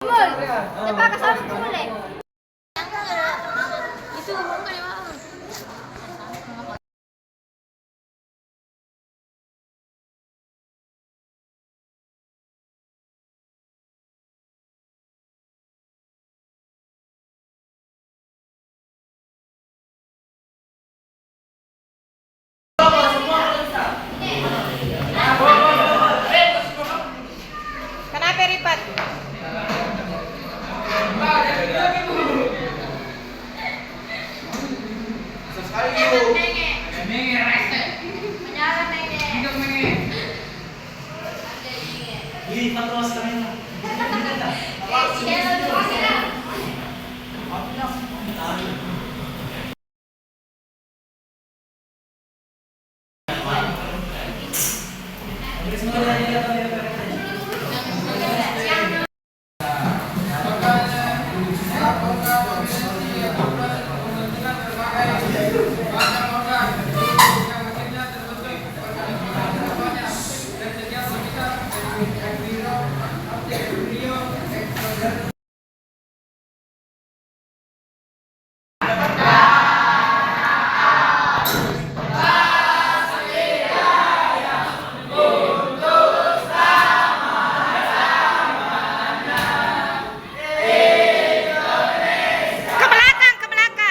Cepat ke sana boleh. Itu kenapa Ripat? Ke belakang. Ke belakang.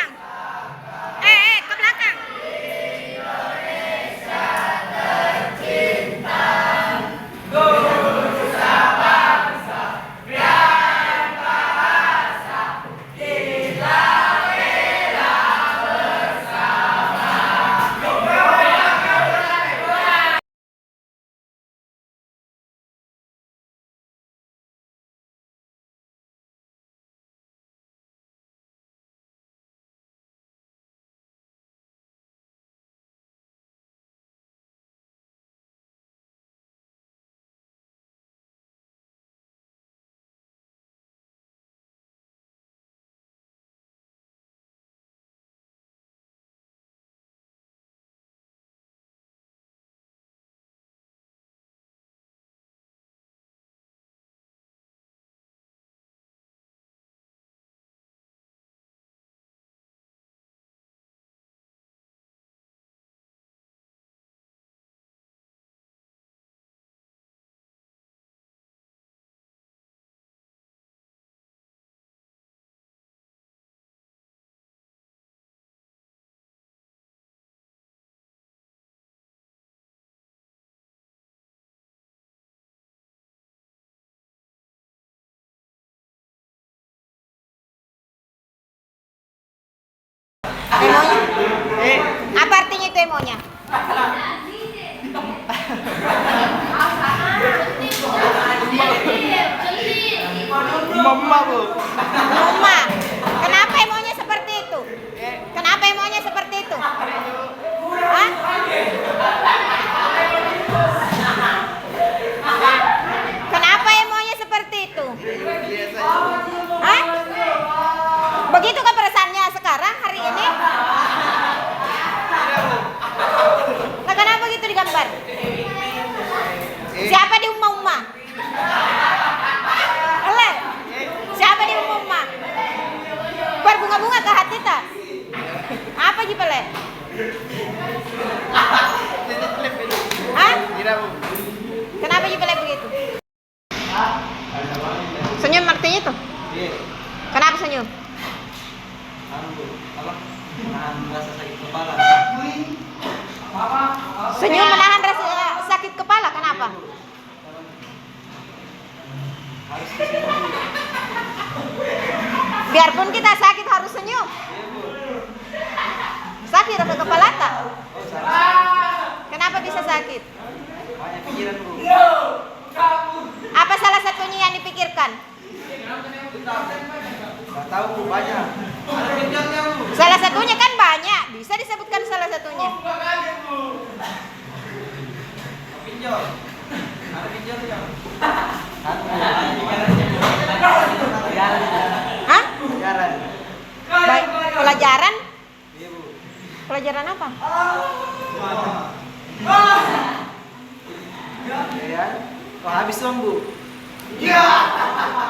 Apa artinya itu emonya? Mama, Bu. Mama. Kenapa emonya seperti itu? Kenapa emonya seperti itu? Hah? Kenapa emonya seperti itu? Hah? Begitukah perasaannya sekarang hari ini? Nah, kenapa gitu digambar? Siapa di umma-umma? Oleh. Siapa di umma-umma? Berbunga-bunga ke hati tak? Apa ji pele? Hah? Kenapa ji pele begitu? Senyum artinya itu? Kenapa senyum? Rasa sakit kepala. Senyum menahan rasa sakit kepala, kenapa? Biarpun kita sakit harus senyum. Sakit rasa kepala tak? Kenapa bisa sakit? Banyak pikiran, Bu. Apa salah satunya yang dipikirkan? Enggak tahu, Bu, banyak. Ada pinjamnya, Bu. Salah satunya kan banyak, bisa disebutkan salah satunya. Pinjol. Ada pinjolnya. Hah? Pelajaran. Baik, pelajaran? Iya, Bu. Pelajaran apa? Ya. Oh, habis dong, Bu.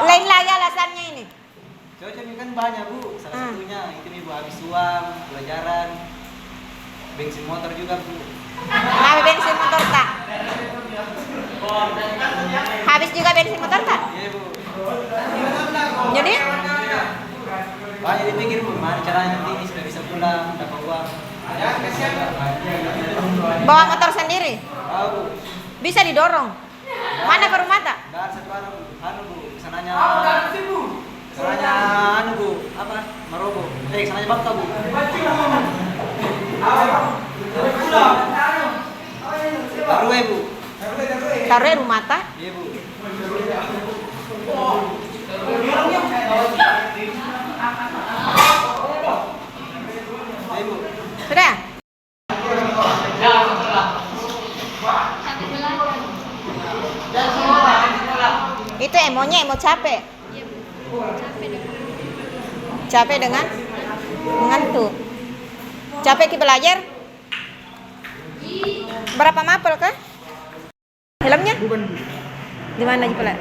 Lain lagi alasan banyak Bu, salah satunya itu nih Bu, habis uang, pelajaran, bensin motor juga Bu. Kenapa bensin motor tak? Habis juga bensin motor tak? Iya Bu. Jadi Banyak dipikir Bu, gimana caranya nanti ini sudah bisa pulang, dapat uang. bawa motor sendiri, Tahu Bu. bisa didorong. Mana ke rumah tak? Dan satu anu Bu, kesananya kesananya anu Bu, apa? Marobo. Kesananya Bangka Bu. Baru Bu. Taruh rumah tak? Iya Bu. Iya Bu. Sudah? Itu emonya emo capek. Capek dengan mengantuk. Capek ki belajar? Berapa mapel kah? Helmnya? Di mana aja pula?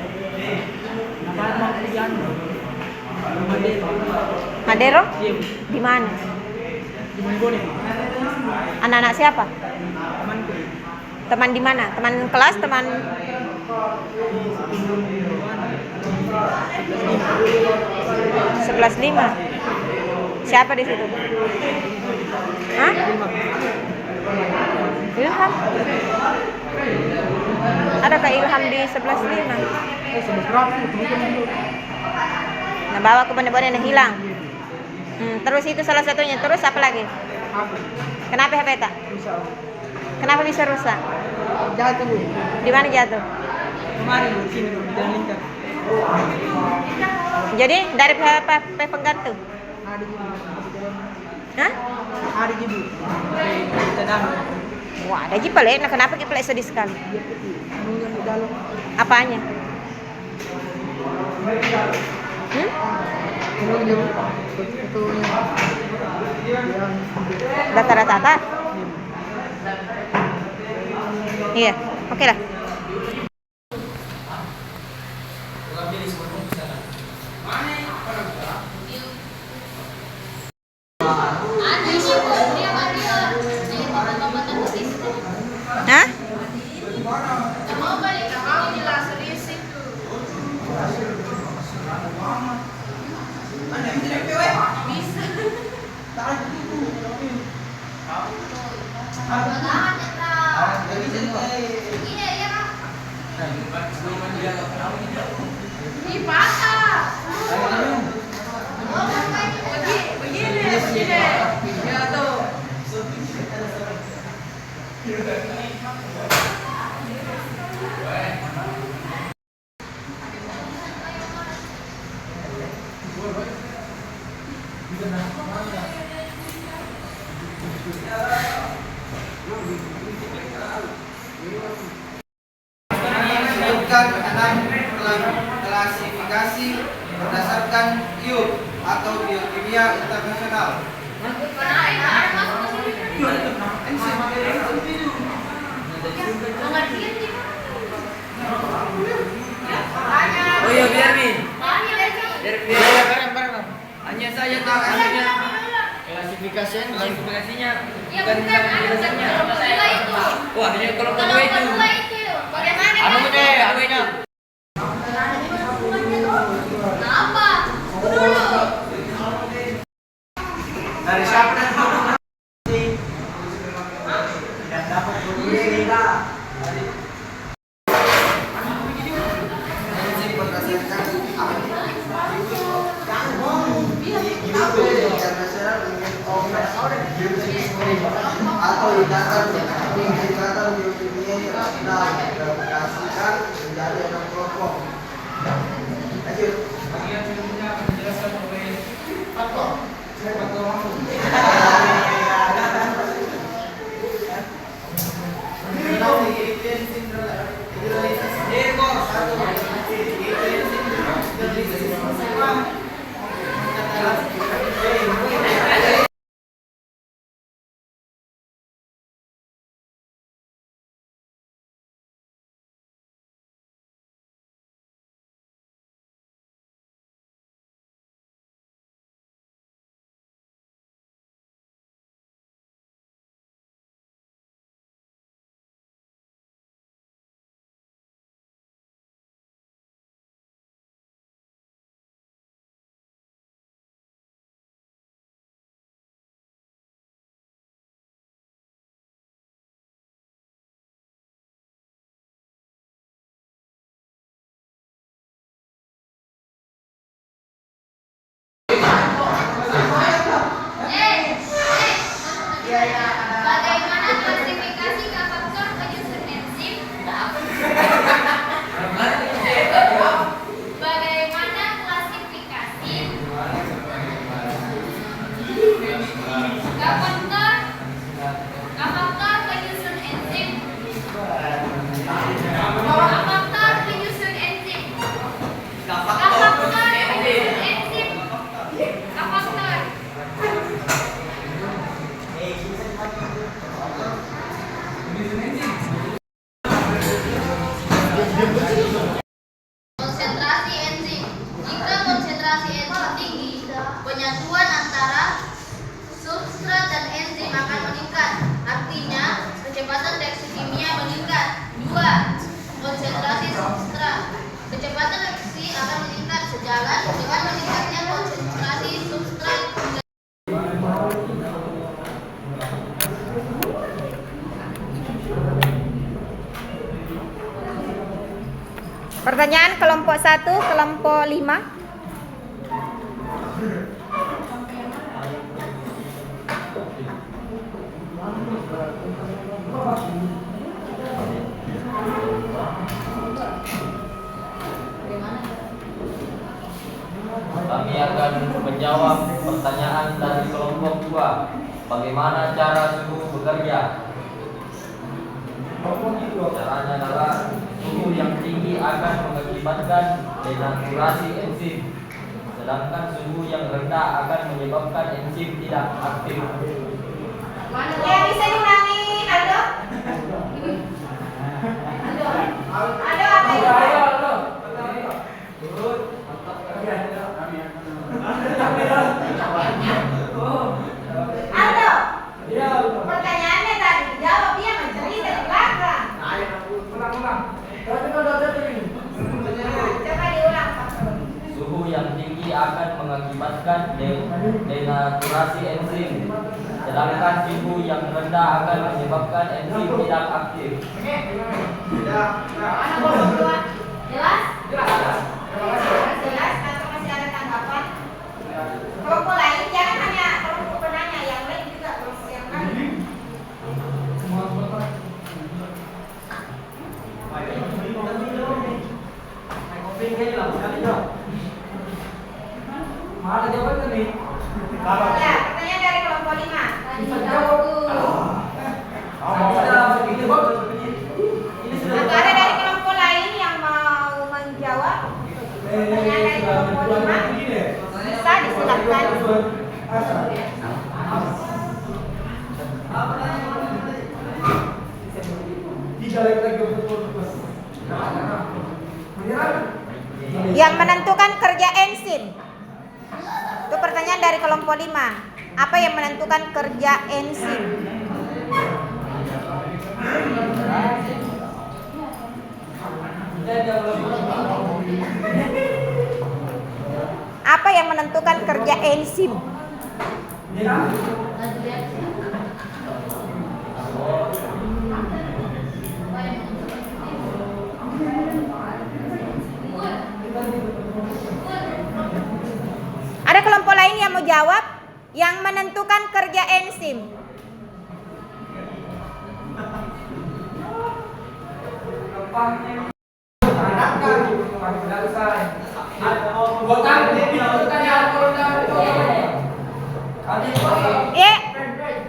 Madero? Di mana? Anak-anak siapa? Teman di mana? Teman kelas, teman 11.5. Siapa di situ? Hah? Ilham? Adakah Ilham di 11.5? Nah, bawa ke bener-bener yang hilang. Terus itu salah satunya. Terus apa lagi? Kenapa HP tak? Kenapa bisa rusak? Jatuh Bu. Di mana jatuh? Kemarin di sini Bu, di Jalan Lingkar. Jadi dari HP penggantung? Ada di jalan. Hah? Ada di Bu. Di Tadang. Wah, ada jipale. Nah, kenapa jipale sedih sekali? Dia putih. Anunya di dalam. Apanya? Anunya Bu. Fotonya. Data-data? Iya, oke lah. Hah? Menentukan 6 klasifikasi berdasarkan IUP atau Biokimia Internasional. Oh iya biar nih. Biar bareng. Hanya saya tahu anunya klasifikasinya bukan penjelasannya. Wah, ini kalau kedua itu. Anunya. Dari siapa dan dan dapat produksi dari atau indikator biokimia internasional diaplikasikan menjadi 6 kelompok. Kapaktor penyusun enzim. Kapaktor penyusun enzim. Kapaktor penyusun enzim. Kapaktor. Konsentrasi enzim. Jika konsentrasi enzim tinggi, penyatuan antara substrat dan enzim akan meningkat. Artinya, kecepatan reaksi kimia meningkat. 2. Konsentrasi substrat. Kecepatan reaksi akan meningkat sejalan dengan meningkatnya konsentrasi substrat. Pertanyaan kelompok 1, kelompok 5. Kami akan menjawab pertanyaan dari kelompok 2. Bagaimana cara suhu bekerja? Caranya adalah suhu yang tinggi akan mengakibatkan denaturasi enzim, sedangkan suhu yang rendah akan menyebabkan enzim tidak aktif. Ya, bisa diulangi, Aldo? Aldo, apa itu? Aldo, pertanyaannya tadi jawab, dia mencerita di belakang. Coba diulang, Pak. Suhu yang tinggi akan mengakibatkan denaturasi enzim, sedangkan suhu yang rendah akan menyebabkan enzim tidak aktif. Anak kelompok 2, jelas? Jelas atau masih ada tanggapan? Kelompok lain jangan hanya kelompok penanya, yang lain juga harus yang lain. Ya, pertanyaan dari kelompok 5. Atau ada dari kelompok lain yang mau menjawab? Pertanyaan dari kelompok 5 bisa disilakan. Yang menentukan kerja enzim. Itu pertanyaan dari kelompok 5. Apa yang menentukan kerja enzim? Apa yang menentukan kerja enzim? Ada kelompok lain yang mau jawab? Yang menentukan kerja enzim.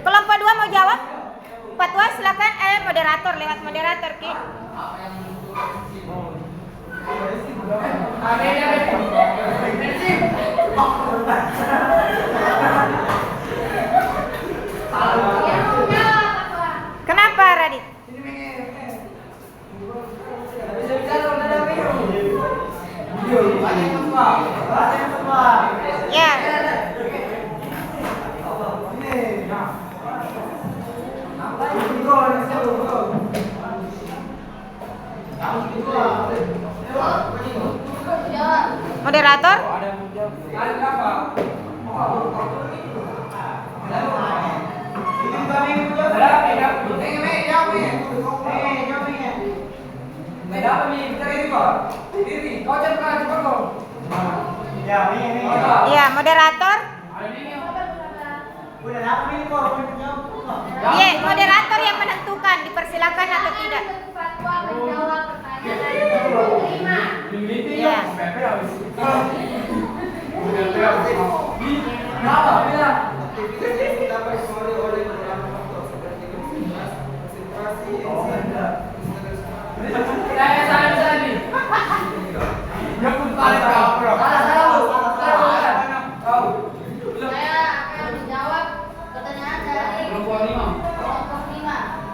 Kelompok 2 mau jawab? Fatwa silakan, moderator, lewat moderator, Ki. Kenapa, Radit? Ya. Moderator? Ya, moderator? Iya, moderator yang menentukan dipersilakan atau tidak. Fatwa menjawab pertanyaan dari kelompok 5. Ya. Aktivitas yang kita persolid Saya akan menjawab pertanyaan dari kelompok 5.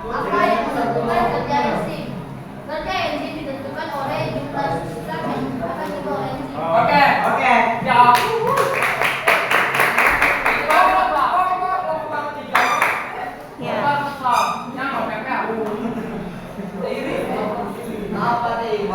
Apa yang menentukan kerja enzim? Kerja enzim ditentukan oleh jumlah substrat yang akan dibawa enzim. Oke. Ya. Ya. Apa nih?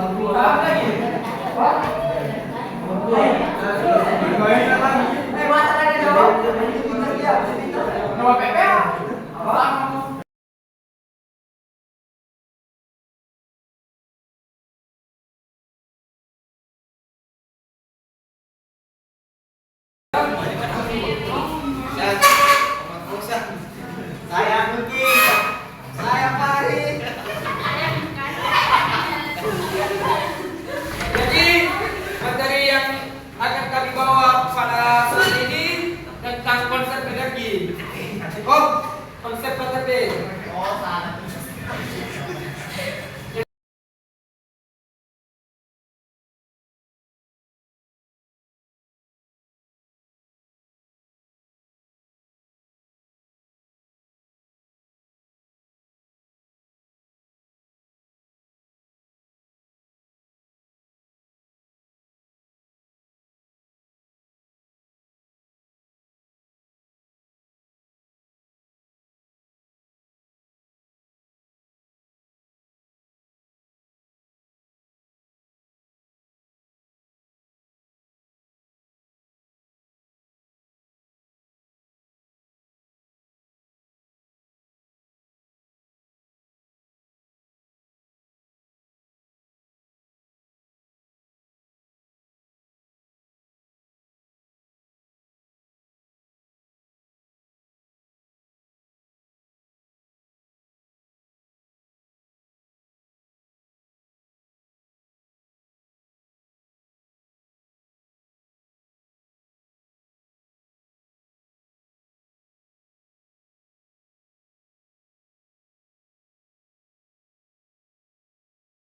Saya Nuki. Saya Farid. Jadi materi yang akan kami bawa pada saat ini tentang konsep energi. Konsep energi.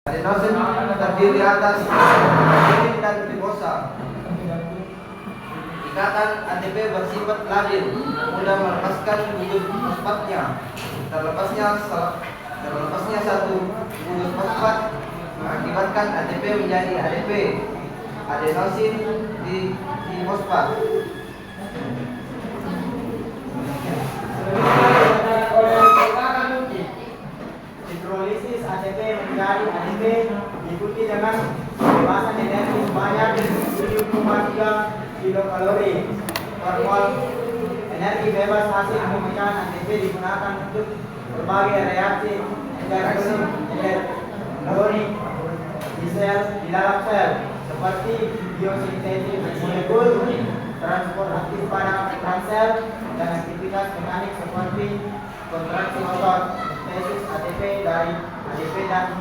Adenosin terdiri atas adenosin dan glifosa. Ikatan ATP bersifat labil, mudah melepaskan gugus fosfatnya. Terlepasnya satu gugus fosfat mengakibatkan ATP menjadi ADP, adenosin di fosfat. Hidrolisis ATP menjadi ADP diikuti dengan pembebasan energi sebanyak 7,3 kilokalori per mol. Energi bebas hasil pemecahan ATP digunakan untuk berbagai reaksi elektronik di dalam sel seperti biosintesis molekul, transport aktif pada sel, dan aktivitas mekanik seperti kontraksi otot, sintesis ATP dari ADP dan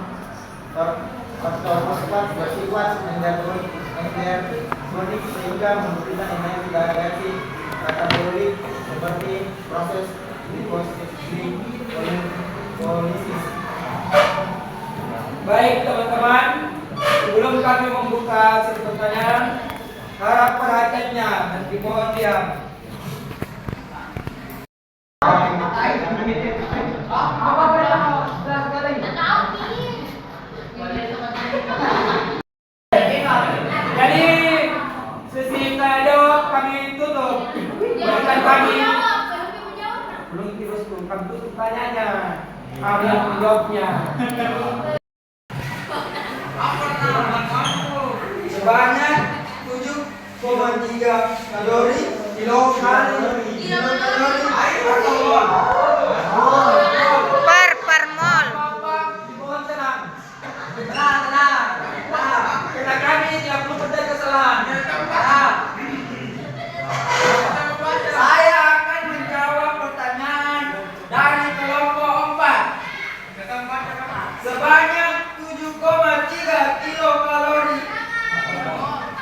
faktor fosfat bersifat endogenik sehingga memberikan energi dari reaksi katabolik seperti proses glikolisis. Baik teman-teman, sebelum kami membuka sesi pertanyaan, harap perhatiannya dan dimohon diam. Jadi sesi tanya jawab kami tutup. Bukan kami belum terus kami tutup tanyanya. Kami yang menjawabnya. Sebanyak 7,3 kilokalori. Per mol. Mohon tenang. Tenang. Kita kami tidak perlu percaya kesalahan. Saya akan menjawab pertanyaan dari kelompok 4. Sebanyak 7,3 kilokalori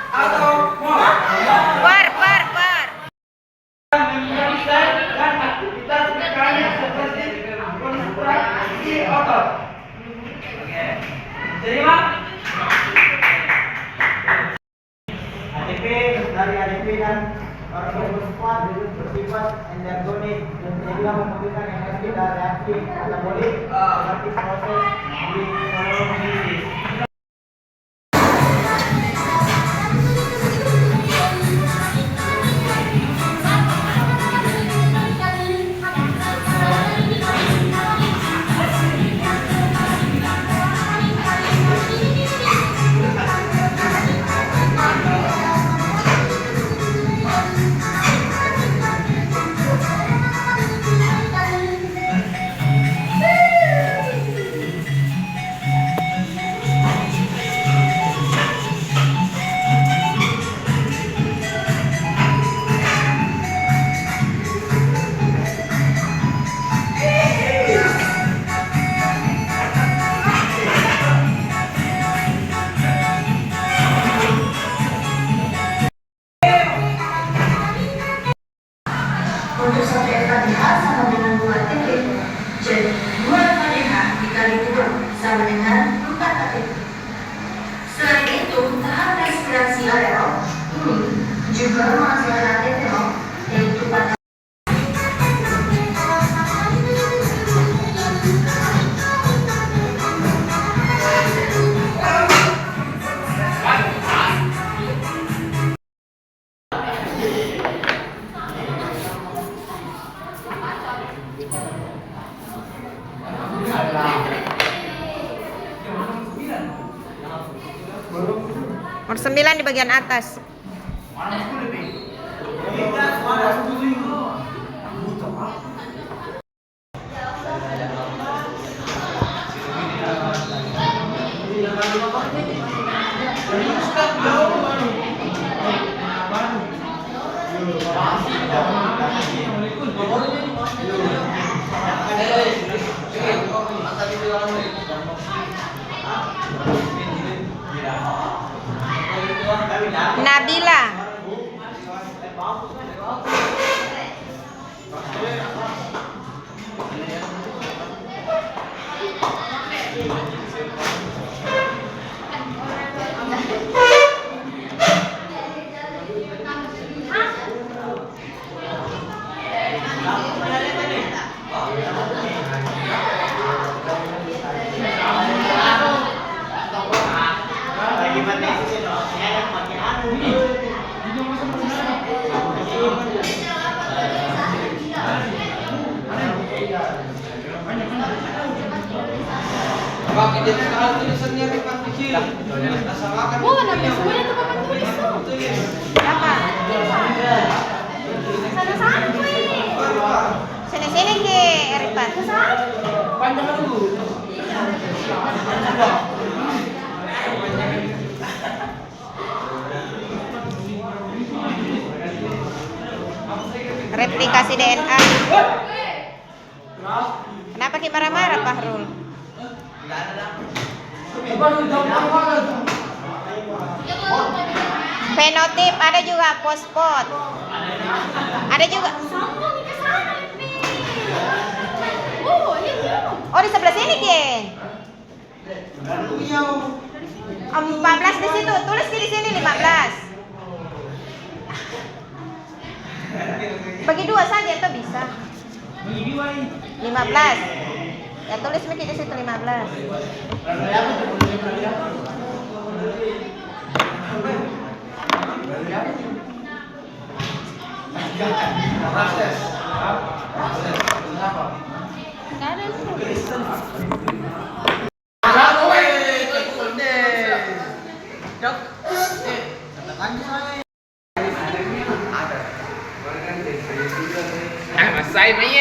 atau mol. Per. Dan aktivitas mekanik seperti kontraksi otot. Terima. dari ADP dan orang squad bersifat endogenik dan sehingga membutuhkan energi dan reaksi metabolik seperti proses di hemolisis. Untuk 1 FKDH sama dengan 2 TP. Jadi 2 FKDH dikali 2 sama dengan 4 ATP. Selain itu, tahap respirasi aerobik ini juga menghasilkan ATP yaitu pada Nomor 9 di bagian atas. Nabila. Bakit din sekarang tulisan niya rin kecil. Nasawakan. Oh, namanya semuanya tuh papan tulis tuh. Apa? Sana-sana tuh ini. Sini-sini ke Erifat. Panjang dulu. Replikasi DNA. Kenapa Ki marah-marah, Fahrul? Fenotip, ada juga fosfat. Ada juga. Oh, di sebelah sini, Ki. 14 di situ. Tulis di sini 15. Bagi 2 saja itu bisa. 15. Ya tulis Miki di situ 15. Masai ni.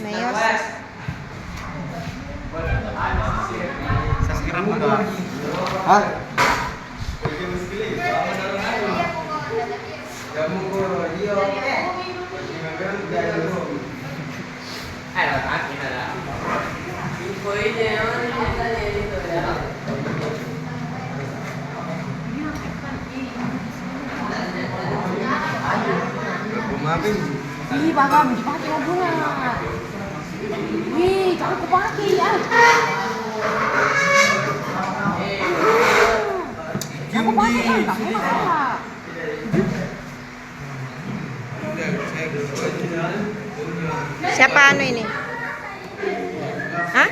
Mayos. Hah? Ih, baka dipakai mo bunga. Wih, jangan aku pakai ya. Aku pakai kan, tak enak lah. Siapa anu ini? Hah?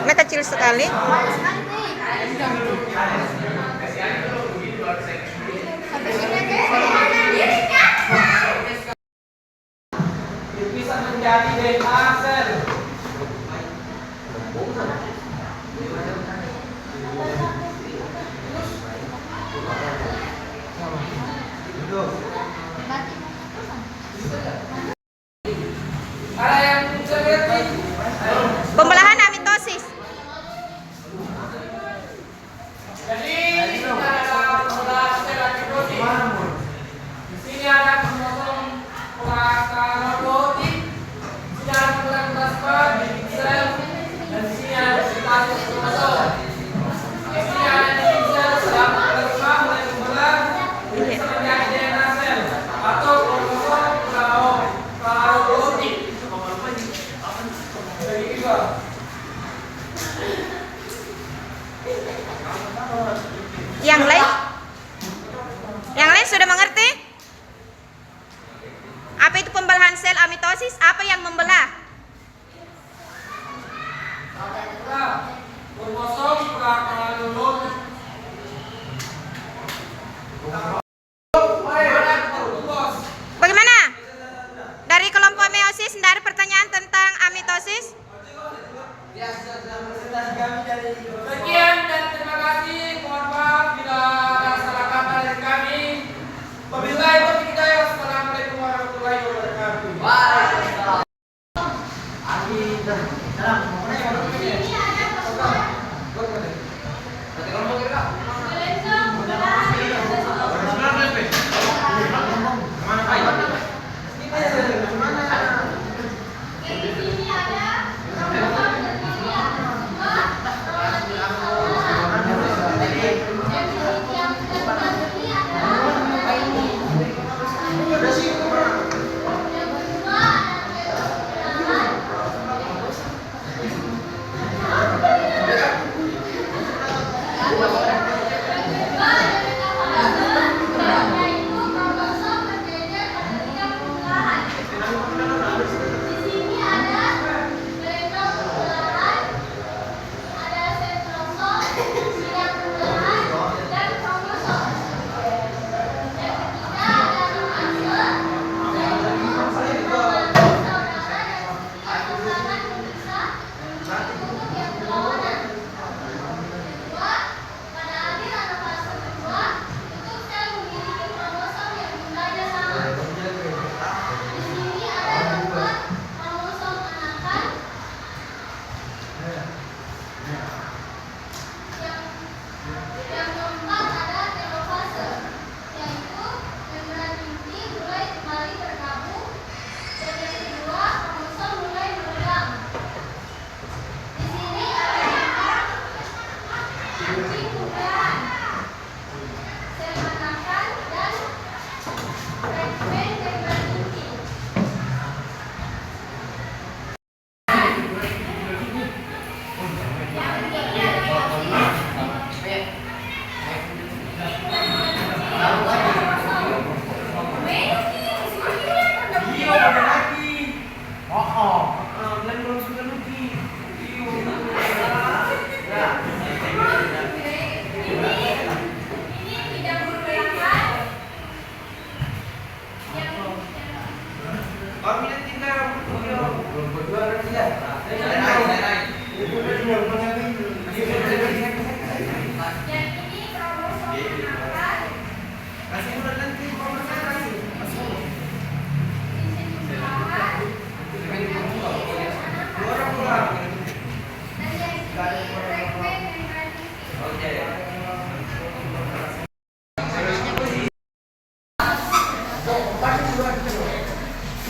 Ini kecil sekali. Bisa menjadi DNA sel. Ada yang menceriti? Pembelahan amitosis. Jadi di sini ada pembelahan sel amitosis. Di sini ada kromosom prokaryotik. Di sini ada pembelahan plasma sel. Dan di sini ada status kromosom. Di sini ada sel sedang plasma mulai membelah. Bisa menjadi DNA sel atau kromosom prokaryotik. Jadi juga. Yang lain? Yang lain sudah mengerti? Apa itu pembelahan sel amitosis? Apa yang membelah? Kromosom prokaryotik. Bagaimana? Dari kelompok meiosis tidak ada pertanyaan tentang amitosis? Sekian dan terima kasih. Mohon maaf bila ada salah kata dari kami. Wabillahi taufiq hidayah. Wassalamualaikum warahmatullahi wabarakatuh.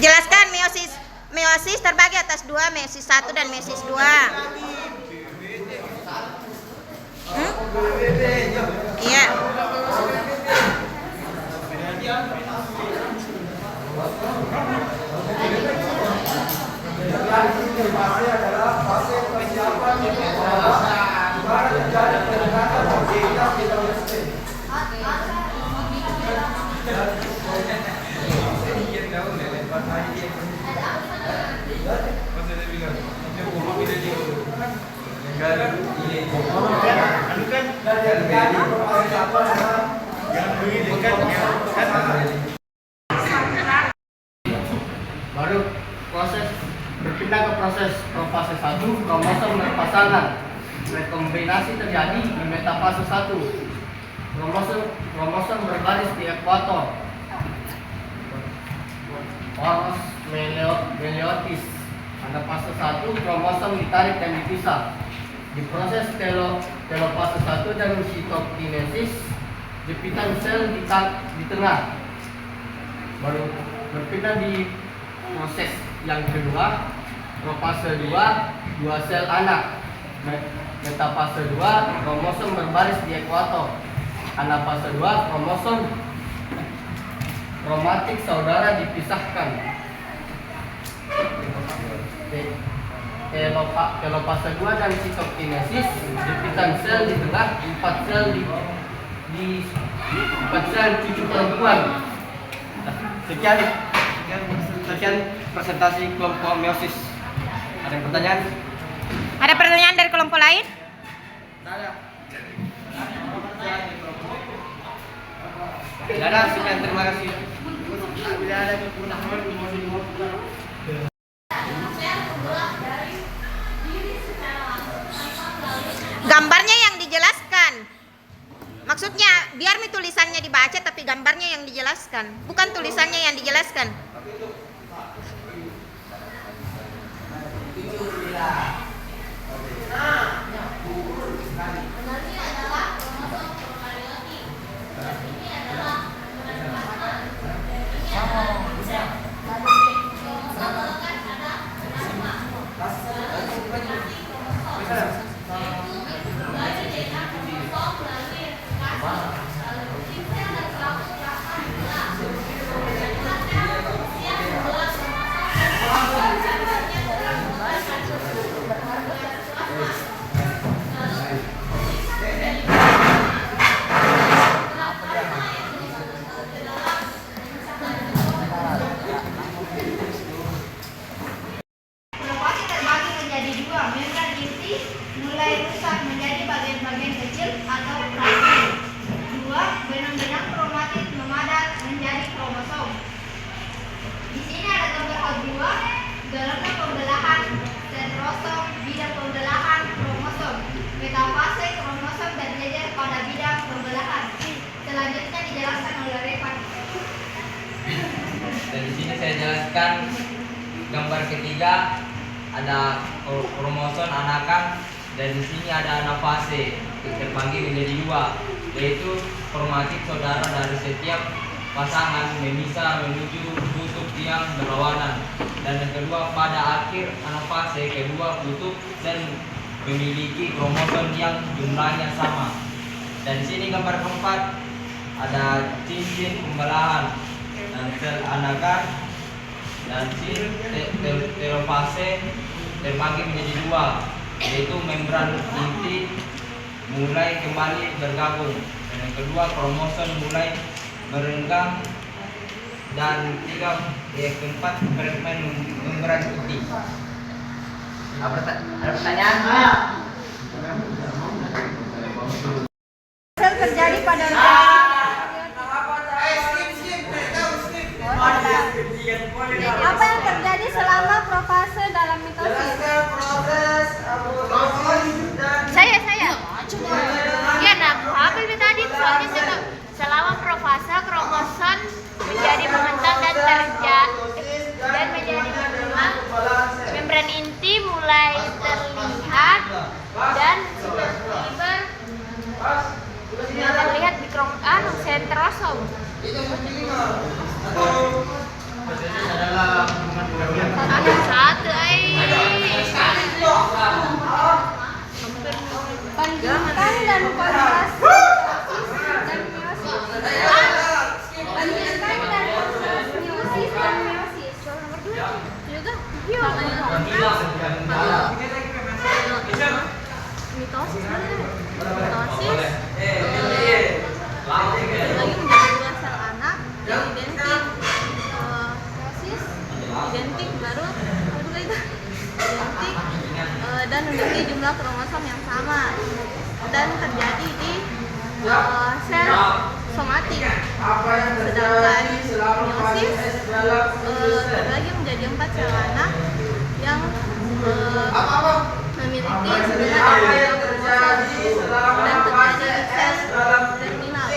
Jelaskan meiosis. Meiosis terbagi atas dua, meiosis 1 dan meiosis 2. Iya. Fase adalah fase persiapan Baru proses berpindah ke proses fase 1, kromosom berpasangan. Rekombinasi terjadi di metafase 1. Kromosom berbaris di ekuator. Poros meiosis. Pada fase 1, kromosom ditarik dan dipisah. Di proses telofase 1 dan sitokinesis, jepitan sel di tengah. Baru berpindah di proses yang kedua, profase 2, dua sel anak. Metafase 2, kromosom berbaris di ekuator. Anafase 2, kromosom kromatik saudara dipisahkan. Telofase 2 dan sitokinesis, jepitan sel di tengah, 4 sel di 4 sel cucu perempuan. Sekian presentasi kelompok meiosis. Ada yang pertanyaan? Ada pertanyaan dari kelompok lain? Tidak ada, sekian terima kasih. Gambarnya yang dijelaskan. Maksudnya biar tulisannya dibaca tapi gambarnya yang dijelaskan, bukan tulisannya yang dijelaskan. Gambar ketiga ada kromosom anakan, dan di sini ada anafase terbagi menjadi dua, yaitu kromatik saudara dari setiap pasangan memisah menuju kutub yang berlawanan, dan yang kedua pada akhir anafase kedua kutub sel memiliki kromosom yang jumlahnya sama. Dan di sini gambar keempat ada cincin pembelahan dan sel anakan. Dan telofase terbagi menjadi dua, yaitu membran inti mulai kembali bergabung, dan yang kedua kromosom mulai merenggang, dan keempat fragmen membran putih. Ada pertanyaan? Sel terjadi pada apa yang terjadi selama profase dalam mitosis? Saya. Ya, nah, apa yang tadi soalnya selama profase kromosom menjadi membentang dan menjadi benua, membran inti mulai terlihat dan terlihat di sentrosom. Satu Pendidikan dan kontrasi dan meiosis. Pendidikan dan meiosis dan meiosis. Mitosis lagi menjadi dua sel anak yang identik. Meiosis identik baru identik dan memiliki jumlah kromosom yang sama dan terjadi di sel somatik. Sedangkan meiosis terbagi menjadi 4 sel anak yang memiliki 9 kromosom dan terjadi di sel terminal.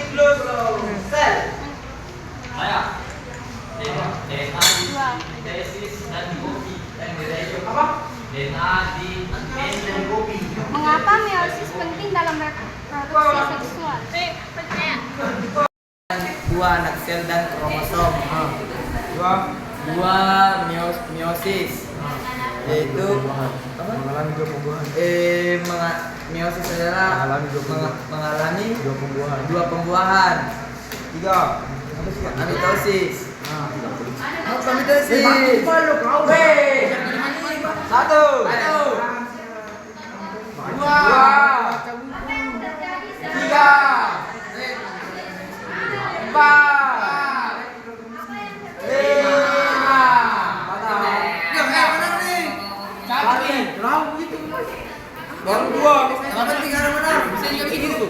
DNA sintesis dan kopi DNA di dan kopi. Mengapa meiosis penting dalam reproduksi seksual? Dua anak sel dan kromosom. Dua meiosis. Yaitu Mengalami dua pembuahan. meiosis adalah mengalami dua pembuahan. 3. Mitosis. Apa mitosis? 1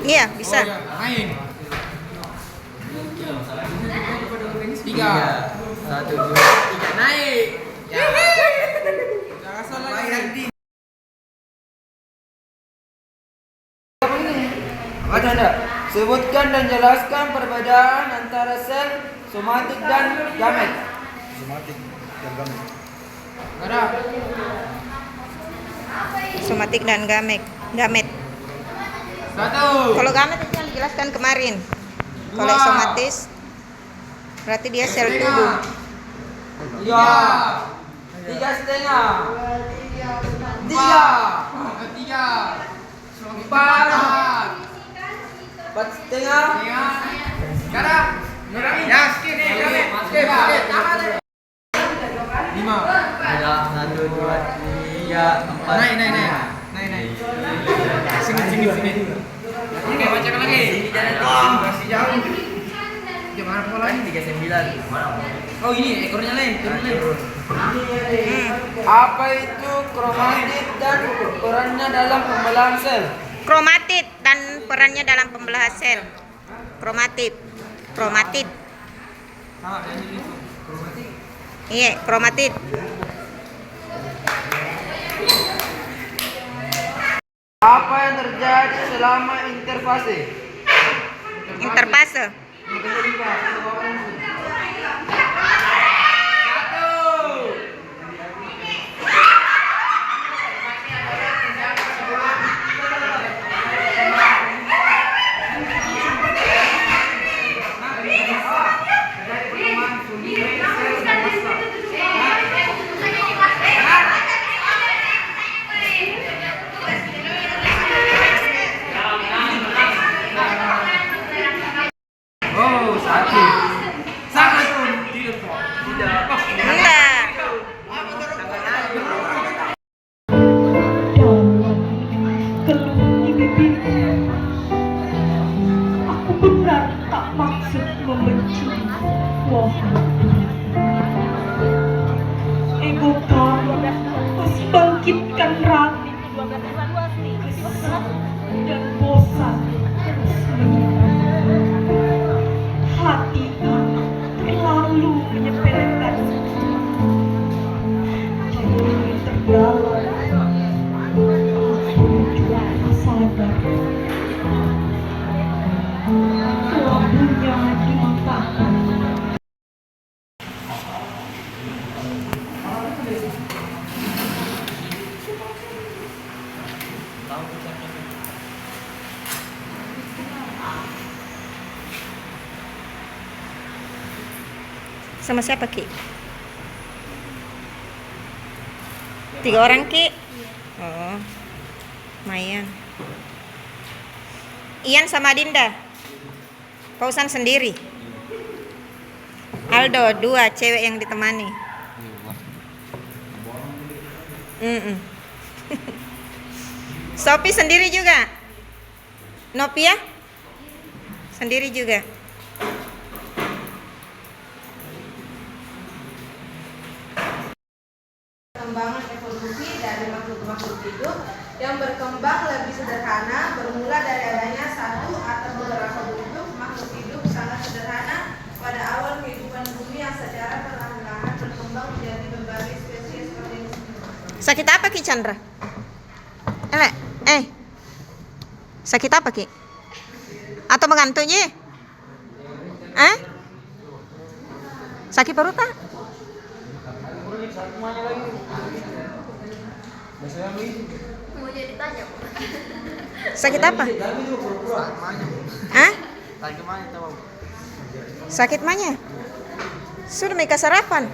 Iya, bisa. 1, 2, 3 naik. Jangan salah lagi. Ada. Sebutkan dan jelaskan perbedaan antara sel somatik dan gamet. Ada. Somatik dan gamet. 1. Kalau gamet itu yang dijelaskan kemarin. Kalau somatis berarti dia sel tubuh. 3. 3,5. 4,5. Sekarang. Ya, skip. 5. Ada 1, 2, 3, 4. Naik. Sini. Oke, bacakan lagi. Masih jauh. Gimana pola ini? 39. Oh, ini ekornya turun. Apa itu kromatid dan perannya dalam pembelahan sel? Kromatid dan perannya dalam pembelahan sel. Kromatid. Iya, kromatid. Apa yang terjadi selama interfase? Interfase. 'Sama siapa, Ki? 3 orang, Ki. Oh, lumayan. Ian sama Dinda. Pausan sendiri. Aldo 2 cewek yang ditemani. Sophie sendiri juga. Novia sendiri juga. Perkembangan evolusi dari makhluk-makhluk hidup yang berkembang lebih sederhana bermula dari adanya satu atau beberapa bentuk makhluk hidup sangat sederhana pada awal kehidupan bumi yang secara perlahan-lahan berkembang menjadi berbagai spesies organisme. Sakit apa Ki Chandra? Sakit apa Ki? Atau mengantuk Ji? Sakit perut tak? Mau jadi tanya. Sakit apa? Hah? Sakit mana? Sudah mereka sarapan.